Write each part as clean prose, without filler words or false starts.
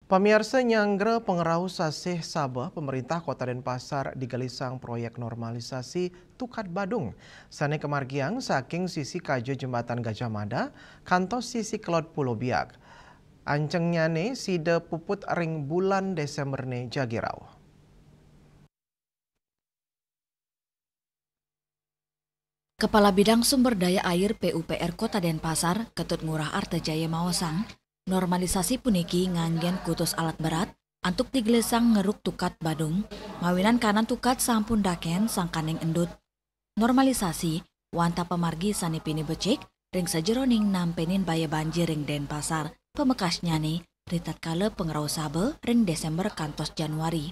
Pemirsa Nyanggra Pengerau Sasih Sabah, pemerintah Kota Denpasar digalisang proyek normalisasi Tukat Badung. Sane kemargiang saking sisi kajo jembatan Gajah Mada, kantos sisi Kelot Pulau Biak. Ancengnya ne sida puput ring bulan Desember ne jagirau. Kepala Bidang Sumber Daya Air PUPR Kota Denpasar, Ketut Ngurah Artajaya Mawasang, normalisasi puniki nganggen kutus alat berat, antuk digelesang ngeruk Tukat Badung, mawinan kanan Tukat sampun daken sangkaning endut. Normalisasi, wanta pemargi sanipini becik, ring sajeroning nampenin baya banjir ring Denpasar, pemekasnya nih, ritat kale pengerau sabe ring Desember kantos Januari.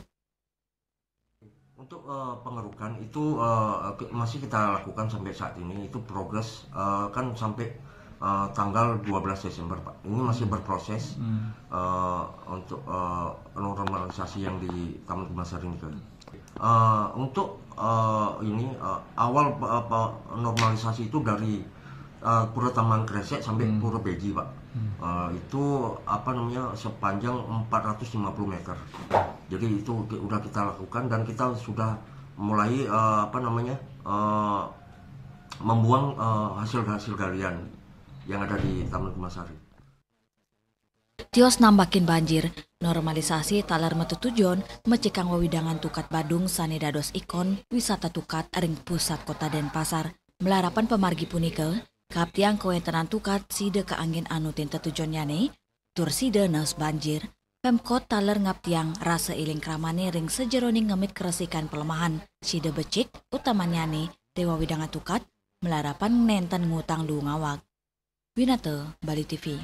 Untuk pengerukan itu masih kita lakukan sampai saat ini, itu progres kan sampai tanggal 12 Desember Pak. Ini masih berproses untuk normalisasi yang di Taman Kemasar ini kan. Untuk ini awal normalisasi itu dari Pura Taman Kresek sampai Pura Beji Pak. Itu sepanjang 450 meter. Jadi itu udah kita lakukan dan kita sudah mulai membuang hasil galian yang ada di Taman Kemasari. Tios nambakin banjir, normalisasi talar metu tujuan mecekang wawidangan Tukat Badung sane dados ikon wisata Tukat ring pusat Kota Denpasar. Melarapan pemargi punike, kaptiang kewentenan Tukat side ke angin anu tinta tujuannya ne, tur side naus banjir. Pemkot taler ngaptiang rasa iling kramane ring sejeroning ngemit keresikan pelemahan side becik utamanya ne dewa widangan Tukat melarapan nenten ngutang du ngawak. Winate, Bali TV.